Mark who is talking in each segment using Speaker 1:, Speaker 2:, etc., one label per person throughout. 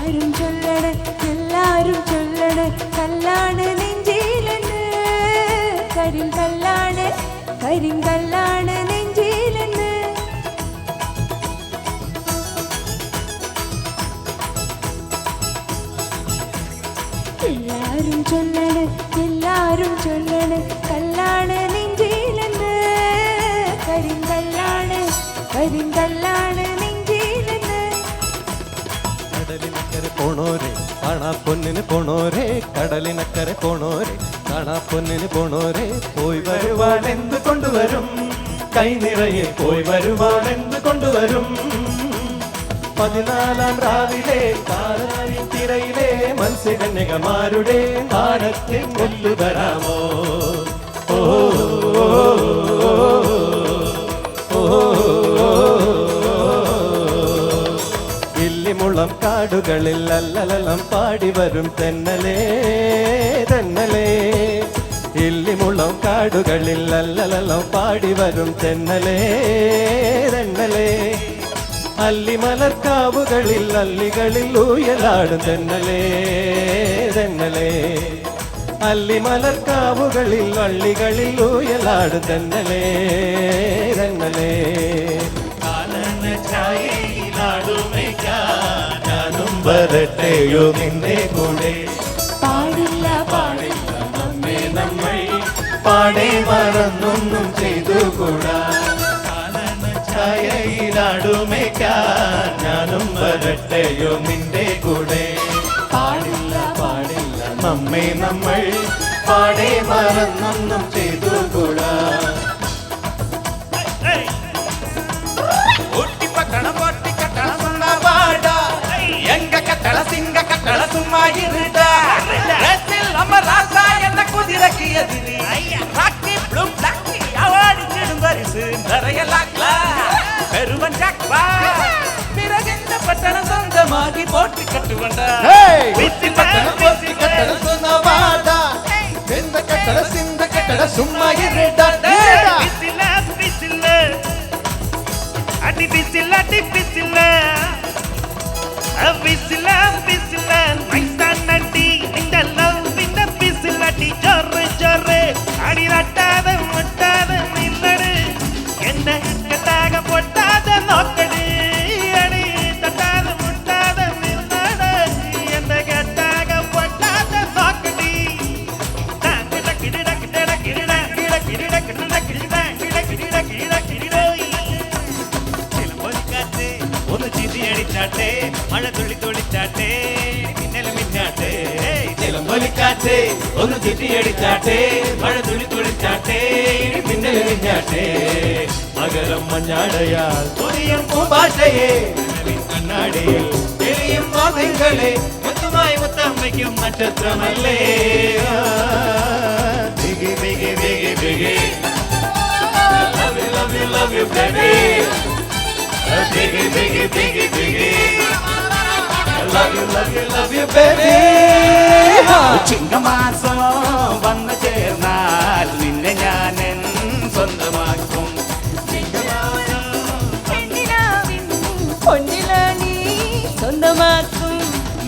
Speaker 1: എല്ലാരും ചൊല്ലണേ എല്ലാരും ചൊല്ലണേ കല്ലാണ് നെഞ്ചിലെന്ന് കരിങ്കല്ലാണ് കരിങ്കല്ലാണ് നെഞ്ചിലെന്ന് എല്ലാരും ചൊല്ലണേ എല്ലാരും ചൊല്ലണേ കല്ലാണ് നെഞ്ചിലെന്ന് കരിങ്കല്ലാണ് കരിങ്കല്ലാണ് നെഞ്ചിലെന്ന്
Speaker 2: കടലിനക്കരെ പോണോരെ കാണാ പൊന്നിന് പോണോരെ കടലിനക്കരെ പോണോരെ കാണാ പൊന്നിന് പോണോരെ പോയി വരുവാൻ എന്ത് കൊണ്ടുവരും കൈ നിറയെ പോയി വരുവാൻ എന്ത് കൊണ്ടുവരും 14-ാം രാവിലെ കാരായി തിരയിലെ മത്സ്യകന്യകമാരുടെ താരത്തെ കൊണ്ടുവരാമോ ഓ ഇല്ലിമുളം കാടുകളിൽ അല്ലലം പാടി വരും തെന്നലേ തെന്നലേ ഇല്ലിമുളം കാടുകളിൽ അല്ലലം പാടി വരും തെന്നലേ തെന്നലേ അല്ലിമലർക്കാവുകളിൽ അല്ലികളിൽ ഊയലാടും തെന്നലേ തെന്നലേ അല്ലിമലർക്കാവുകളിൽ വള്ളികളിൽ ഊയലാടും തെന്നലേ തെന്നലേ ഞാനും വരട്ടെയോ നിന്റെ കൂടെ
Speaker 1: പാടില്ല
Speaker 2: പാടില്ല നമ്മെ നമ്മൾ പാടെ മറന്നൊന്നും ചെയ്തുകൂടാ ാടുമേക്കാൻ ഞാനും വരട്ടെയോ നിന്റെ കൂടെ പാടില്ല പാടില്ല നമ്മെ നമ്മൾ പാടെ മറന്നൊന്നും ചെയ്തുകൂടാ
Speaker 3: எங்க கட்டள சிங்க கட்டள சும்மா இருடா நம்ம ராசா என்ன குதிரைக்கு எதிரி ராக்கி ப்ளூ பிளாக்கி அவாடிச்சிடும் பரிசு நிறைய லாக்லா பெருவன் ஜாக்பா பிறகு இந்த பட்டணம் சொந்தமாகி போட்டு கட்டுவண்டா
Speaker 2: பட்டணம் போட்டு கட்டள சொன்னவாடா எந்த கட்டள சிந்த கட்டள சும்மா இருடா
Speaker 3: பிசில பிசில அடி பிசில அடி பிசில விசில விசில நைசான் அடி இந்த லவ் இந்த விசில் அடி ஜொரு ஜொரு அடி ரட்டாத முட்டாத நில்லடு என்ன கட்டாக பொட்டாத நோக்கடு அடி தட்டாத முட்டாத நில்லடு என்ன கட்டாக பொட்டாத நோக்கடி கிட கிட கிட கிட கிட கிட கிட கிட கிட கிட கிட சிலம்பொலிக்காற்றே ஒரு சிதி அடிச்சாட்டே மழை துளி துளிச்சாட்டே மின்னல மின்னாட்டே சிலம்பொலிக்காற்றே ஒரு சிதி அடிச்சாட்டே மழை துளி துளிச்சாட்டே மின்னல மின்னாட்டே
Speaker 2: மகரம் மஞ்சாடையால் புரியும் பூபாஷையே கண்ணாடியில் தெரியும் வார்த்தைகளே
Speaker 3: முத்துமாய் முத்தம் வைக்கும் நட்சத்திரமல்லே
Speaker 2: பிகி பிகி பிகி பிகி
Speaker 3: love you baby
Speaker 2: Biggie, biggie, biggie, biggie. Love you, baby.
Speaker 3: ചിങ്ങമാസം വന്നു ചേർന്നാൽ നിന്നെ ഞാൻ സ്വന്തമാക്കും
Speaker 1: സ്വന്തമാക്കും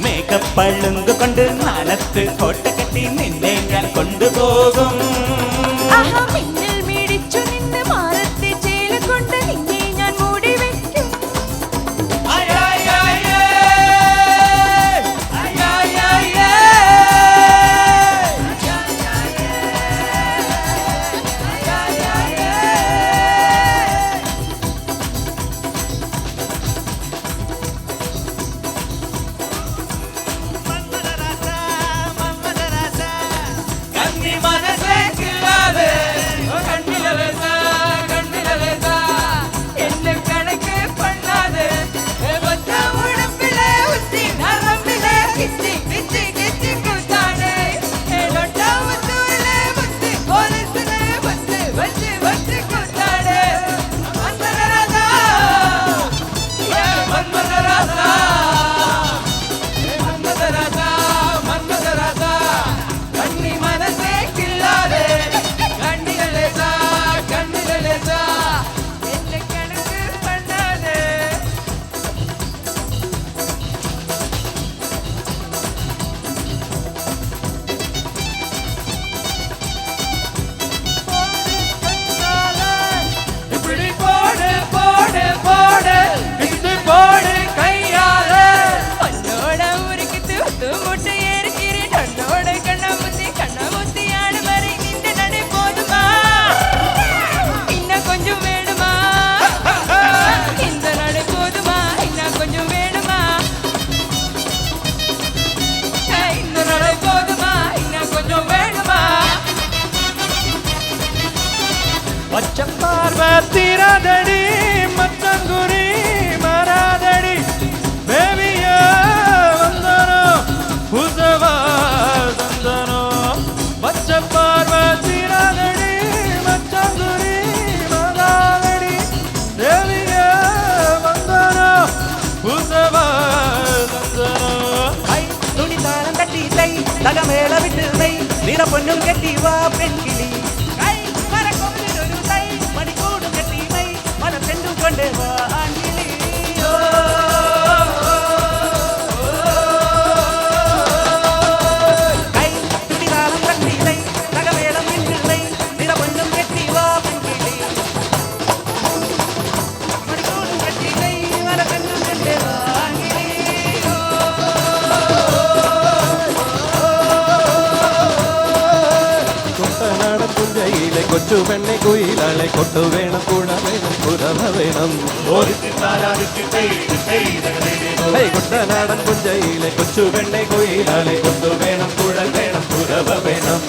Speaker 3: മേക്കപ്പളുങ്ക് കൊണ്ട് നാലത്ത് കോട്ട കെട്ടി നിന്നെ ഞാൻ കൊണ്ടുപോകും
Speaker 1: മിന്നൽ മിടിച്ചു നിന്ന് മാറത്തെ ചേല കൊണ്ട് നിന്നെ ഞാൻ മൂടി വെക്കും
Speaker 3: കന്നി മനസ്സേ
Speaker 2: பார்வை தீராதடி மச்சங்குரி மாறாதடி பேபியா வந்தனோ புசவா தந்தனோ பச்சை பார்வை தீராதடி மச்சங்குரி மாறாதடி பேபியா வந்தனோ புசவா தந்தனோ
Speaker 4: ഐ തുണി താളം തട്ടി തൈ തകമേള വിട്ട് തൈ നിറ പൊന്നും കെട്ടി വാ പെൺകിളി ഐ മരക്കൊമ്പിലൊരു തൈ മണിക്കൂടും കെട്ടി മൈ മല ചെണ്ടും കൊണ്ട് വാ ആൺകിളി ഐ തുണി താളം തട്ടി തൈ തകമേള വിട്ട് തൈ നിറ പൊന്നും കെട്ടി വാ പെൺകിളി മണിക്കൂടും കെട്ടി തൈ മല ചെണ്ടും കൊണ്ട് വാ ആൺകിളി
Speaker 2: കുട്ടനാടൻ പുഞ്ചയിലെ കൊച്ചു പെണ്ണെ കുയിലാളെ കൊട്ടു വേണം കൂട വേണം പുറവ വേണം ഹേയ് കുട്ടനാടൻ പുഞ്ചയിലെ കൊച്ചു പെണ്ണെ കുയിലാളെ കൊട്ടു വേണം കൂട വേണം പുറവ വേണം